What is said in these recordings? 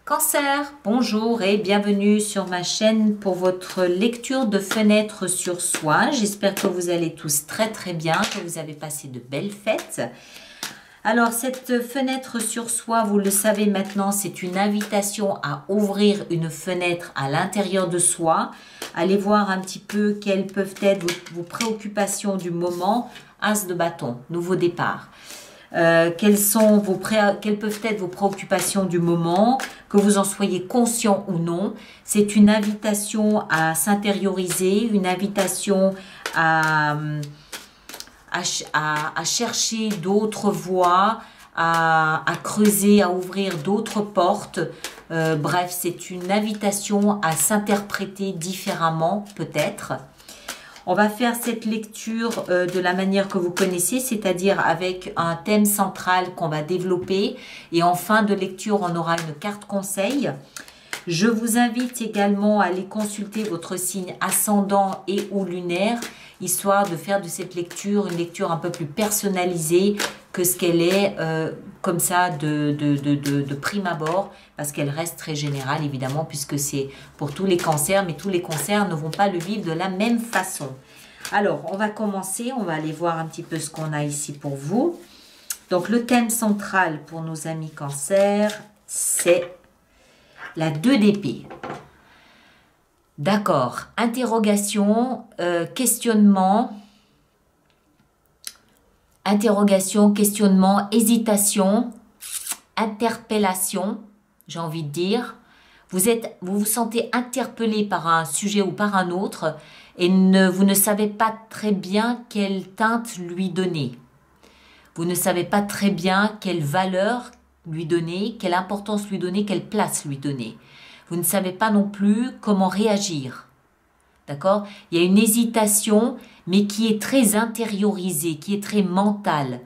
Cancer, bonjour et bienvenue sur ma chaîne pour votre lecture de fenêtres sur soi. J'espère que vous allez tous très bien, que vous avez passé de belles fêtes. Alors cette fenêtre sur soi, vous le savez maintenant, c'est une invitation à ouvrir une fenêtre à l'intérieur de soi. Allez voir un petit peu quelles peuvent être vos préoccupations du moment. As de bâton, nouveau départ. Quelles peuvent être vos préoccupations du moment, que vous en soyez conscient ou non. C'est une invitation à s'intérioriser, une invitation à chercher d'autres voies, à creuser, à ouvrir d'autres portes. Bref, c'est une invitation à s'interpréter différemment, peut-être. On va faire cette lecture de la manière que vous connaissez, c'est-à-dire avec un thème central qu'on va développer. Et en fin de lecture, on aura une carte conseil. Je vous invite également à aller consulter votre signe ascendant et ou lunaire, histoire de faire de cette lecture une lecture un peu plus personnalisée que ce qu'elle est comme ça de prime abord, parce qu'elle reste très générale évidemment, puisque c'est pour tous les cancers, mais tous les cancers ne vont pas le vivre de la même façon. Alors, on va commencer, on va aller voir un petit peu ce qu'on a ici pour vous. Donc, le thème central pour nos amis cancers, c'est la 2 d'épée. D'accord. Interrogation, questionnement, hésitation, interpellation, j'ai envie de dire. Vous vous sentez interpellé par un sujet ou par un autre et vous ne savez pas très bien quelle teinte lui donner. Vous ne savez pas très bien quelle valeur lui donner, quelle importance lui donner, quelle place lui donner. Vous ne savez pas non plus comment réagir. D'accord? Il y a une hésitation, mais qui est très intériorisée, qui est très mentale.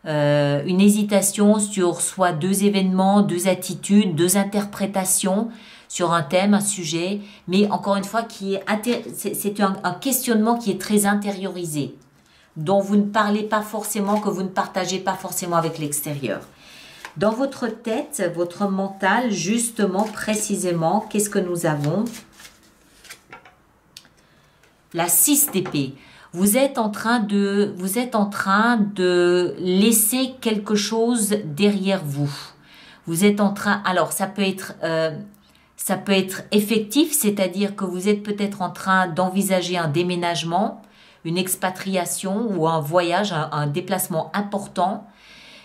Une hésitation sur soit deux événements, deux attitudes, deux interprétations sur un thème, un sujet, mais encore une fois, c'est un questionnement qui est très intériorisé, dont vous ne parlez pas forcément, que vous ne partagez pas forcément avec l'extérieur. Dans votre tête, votre mental, justement, précisément, qu'est-ce que nous avons? La 6 d'épée. Vous êtes en train de laisser quelque chose derrière vous. Vous êtes en train, alors ça peut être effectif, c'est-à-dire que vous êtes peut-être en train d'envisager un déménagement, une expatriation ou un voyage, un déplacement important.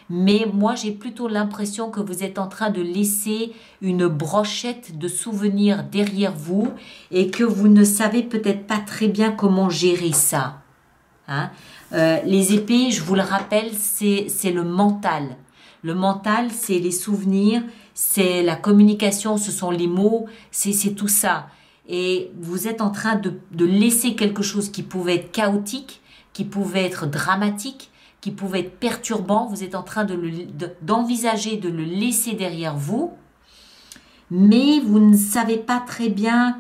Mais moi, j'ai plutôt l'impression que vous êtes en train de laisser une brochette de souvenirs derrière vous et que vous ne savez peut-être pas très bien comment gérer ça. Hein? Les épées, je vous le rappelle, c'est le mental. Le mental, c'est les souvenirs, c'est la communication, ce sont les mots, c'est tout ça. Et vous êtes en train de laisser quelque chose qui pouvait être chaotique, qui pouvait être dramatique, qui pouvait être perturbant, vous êtes en train d'envisager de le laisser derrière vous, mais vous ne savez pas très bien,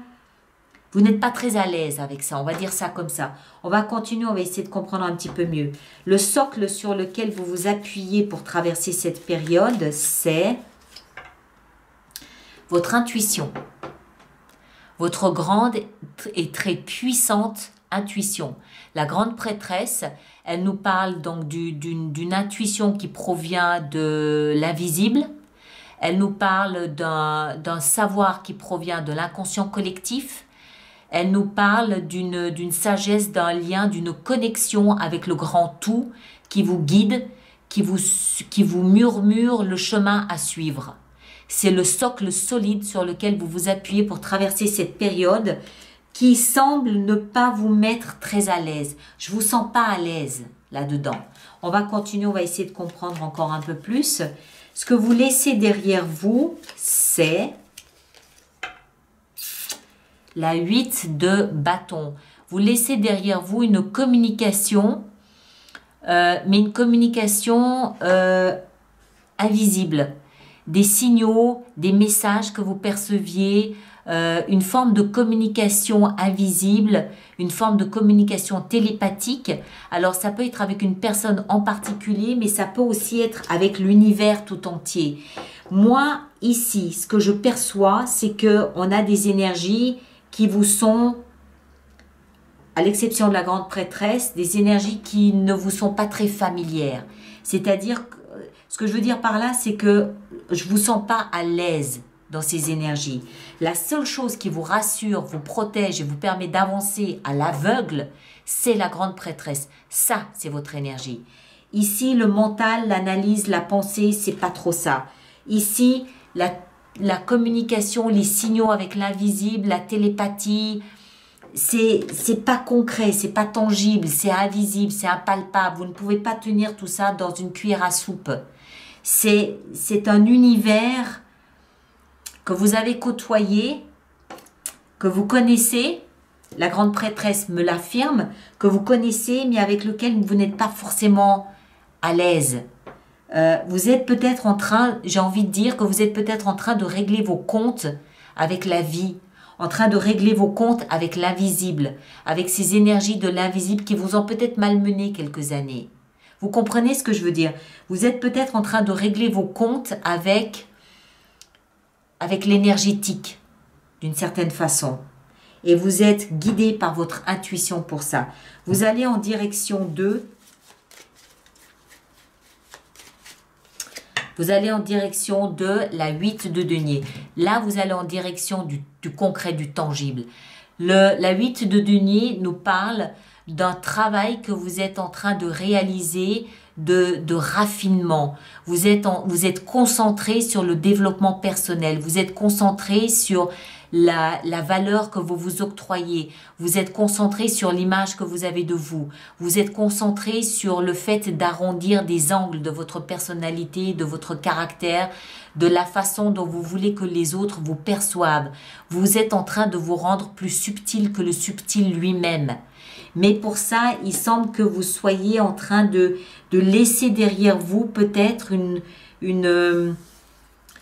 vous n'êtes pas très à l'aise avec ça, on va dire ça comme ça. On va continuer, on va essayer de comprendre un petit peu mieux. Le socle sur lequel vous vous appuyez pour traverser cette période, c'est votre intuition, votre grande et très puissante intuition. La grande prêtresse, elle nous parle donc d'une intuition qui provient de l'invisible. Elle nous parle d'un savoir qui provient de l'inconscient collectif. Elle nous parle d'une sagesse, d'un lien, d'une connexion avec le grand tout qui vous guide, qui vous murmure le chemin à suivre. C'est le socle solide sur lequel vous vous appuyez pour traverser cette période qui semble ne pas vous mettre très à l'aise. Je ne vous sens pas à l'aise là-dedans. On va continuer, on va essayer de comprendre encore un peu plus. Ce que vous laissez derrière vous, c'est la 8 de bâton. Vous laissez derrière vous une communication, mais une communication invisible. Des signaux, des messages que vous perceviez, une forme de communication invisible, une forme de communication télépathique. Alors ça peut être avec une personne en particulier, mais ça peut aussi être avec l'univers tout entier. Moi, ici, ce que je perçois, c'est que on a des énergies qui vous sont, à l'exception de la grande prêtresse, des énergies qui ne vous sont pas très familières. C'est-à-dire, ce que je veux dire par là, c'est que je vous sens pas à l'aise dans ces énergies. La seule chose qui vous rassure, vous protège et vous permet d'avancer à l'aveugle, c'est la grande prêtresse. Ça, c'est votre énergie. Ici, le mental, l'analyse, la pensée, c'est pas trop ça. Ici, la communication, les signaux avec l'invisible, la télépathie, c'est pas concret, c'est pas tangible, c'est invisible, c'est impalpable. Vous ne pouvez pas tenir tout ça dans une cuillère à soupe. C'est un univers que vous avez côtoyé, que vous connaissez, la grande prêtresse me l'affirme, que vous connaissez, mais avec lequel vous n'êtes pas forcément à l'aise. Vous êtes peut-être en train, j'ai envie de dire que vous êtes peut-être en train de régler vos comptes avec la vie, en train de régler vos comptes avec l'invisible, avec ces énergies de l'invisible qui vous ont peut-être malmené quelques années. Vous comprenez ce que je veux dire? Vous êtes peut-être en train de régler vos comptes avec l'énergétique, d'une certaine façon. Et vous êtes guidé par votre intuition pour ça. Vous allez en direction de... Vous allez en direction de la 8 de denier. Là, vous allez en direction du concret, du tangible. La 8 de denier nous parle d'un travail que vous êtes en train de réaliser, de raffinement. Vous êtes concentré sur le développement personnel. Vous êtes concentré sur la valeur que vous vous octroyez. Vous êtes concentré sur l'image que vous avez de vous. Vous êtes concentré sur le fait d'arrondir des angles de votre personnalité, de votre caractère, de la façon dont vous voulez que les autres vous perçoivent. Vous êtes en train de vous rendre plus subtil que le subtil lui-même. Mais pour ça, il semble que vous soyez en train de laisser derrière vous peut-être une...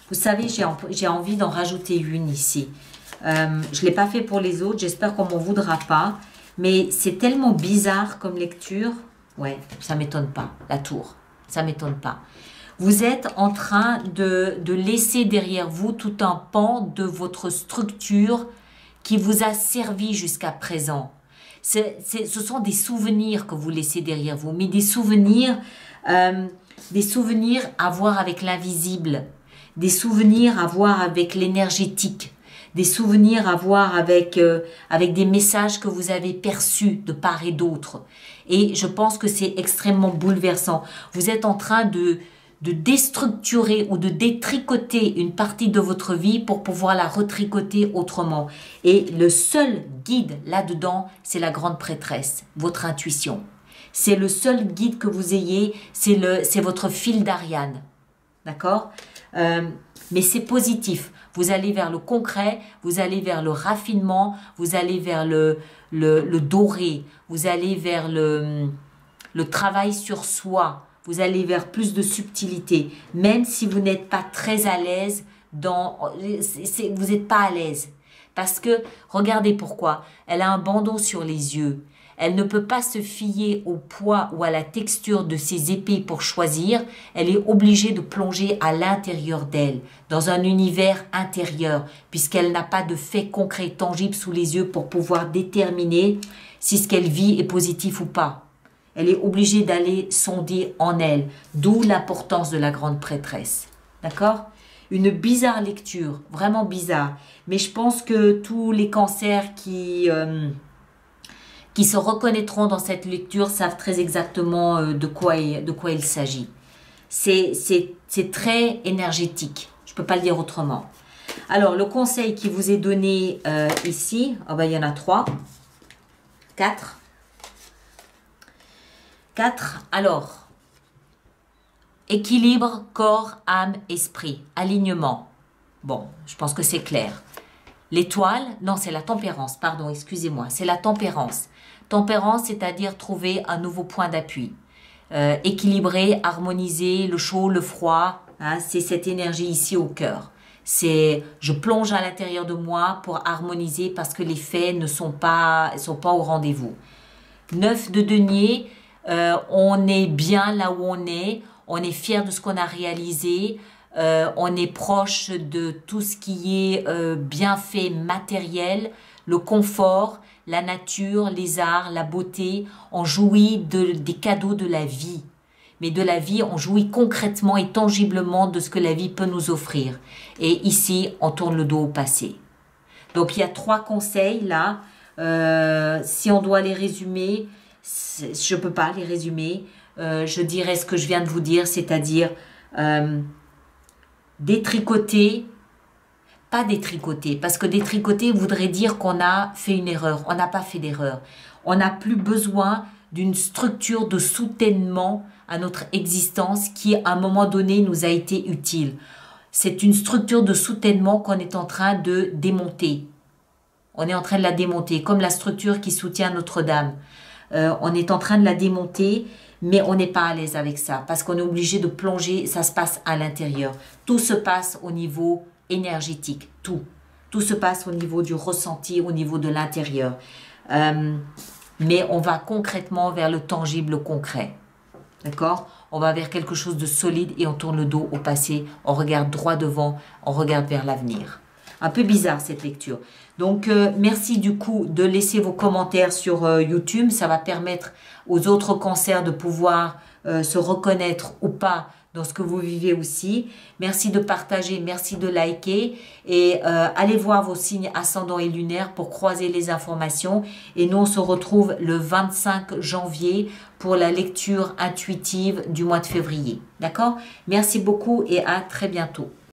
Vous savez, j'ai envie d'en rajouter une ici. Je ne l'ai pas fait pour les autres, j'espère qu'on ne m'en voudra pas. Mais c'est tellement bizarre comme lecture. Ouais, ça ne m'étonne pas, la tour. Ça ne m'étonne pas. Vous êtes en train de laisser derrière vous tout un pan de votre structure qui vous a servi jusqu'à présent. Ce sont des souvenirs que vous laissez derrière vous, mais des souvenirs à voir avec l'invisible, des souvenirs à voir avec l'énergétique, des souvenirs à voir avec des messages que vous avez perçus de part et d'autre. Et je pense que c'est extrêmement bouleversant. Vous êtes en train de déstructurer ou de détricoter une partie de votre vie pour pouvoir la retricoter autrement. Et le seul guide là-dedans, c'est la grande prêtresse, votre intuition. C'est le seul guide que vous ayez, c'est votre fil d'Ariane. D'accord? Mais c'est positif. Vous allez vers le concret, vous allez vers le raffinement, vous allez vers le doré, vous allez vers le travail sur soi, vous allez vers plus de subtilité, même si vous n'êtes pas très à l'aise vous n'êtes pas à l'aise. Parce que, regardez pourquoi, elle a un bandeau sur les yeux. Elle ne peut pas se fier au poids ou à la texture de ses épées pour choisir. Elle est obligée de plonger à l'intérieur d'elle, dans un univers intérieur, puisqu'elle n'a pas de fait concret tangible sous les yeux pour pouvoir déterminer si ce qu'elle vit est positif ou pas. Elle est obligée d'aller sonder en elle, d'où l'importance de la grande prêtresse. D'accord? Une bizarre lecture, vraiment bizarre. Mais je pense que tous les cancers qui se reconnaîtront dans cette lecture savent très exactement de quoi il s'agit. C'est très énergétique, je ne peux pas le dire autrement. Alors, le conseil qui vous est donné ici, il y en a 3, 4. 4, alors, équilibre, corps, âme, esprit, alignement. Bon, je pense que c'est clair. L'étoile, non, c'est la tempérance, pardon, excusez-moi, c'est la tempérance. Tempérance, c'est-à-dire trouver un nouveau point d'appui. Équilibrer, harmoniser, le chaud, le froid, hein, c'est cette énergie ici au cœur. C'est, je plonge à l'intérieur de moi pour harmoniser parce que les faits ne sont pas au rendez-vous. 9 de denier, on est bien là où on est fier de ce qu'on a réalisé, on est proche de tout ce qui est bienfait matériel, le confort, la nature, les arts, la beauté. On jouit des cadeaux de la vie. Mais de la vie, on jouit concrètement et tangiblement de ce que la vie peut nous offrir. Et ici, on tourne le dos au passé. Donc, il y a 3 conseils là. Si on doit les résumer, je ne peux pas les résumer. Je dirais ce que je viens de vous dire, c'est-à-dire détricoter, pas détricoter, parce que détricoter voudrait dire qu'on a fait une erreur. On n'a pas fait d'erreur. On n'a plus besoin d'une structure de soutènement à notre existence qui, à un moment donné, nous a été utile. C'est une structure de soutènement qu'on est en train de démonter. On est en train de la démonter, comme la structure qui soutient Notre-Dame. On est en train de la démonter, mais on n'est pas à l'aise avec ça, parce qu'on est obligé de plonger, ça se passe à l'intérieur. Tout se passe au niveau énergétique, tout. Tout se passe au niveau du ressenti, au niveau de l'intérieur. Mais on va concrètement vers le tangible, le concret. D'accord? On va vers quelque chose de solide et on tourne le dos au passé, on regarde droit devant, on regarde vers l'avenir. Un peu bizarre cette lecture. Donc, merci du coup de laisser vos commentaires sur YouTube. Ça va permettre aux autres cancers de pouvoir se reconnaître ou pas dans ce que vous vivez aussi. Merci de partager, merci de liker et allez voir vos signes ascendants et lunaires pour croiser les informations. Et nous, on se retrouve le 25 janvier pour la lecture intuitive du mois de février. D'accord? Merci beaucoup et à très bientôt.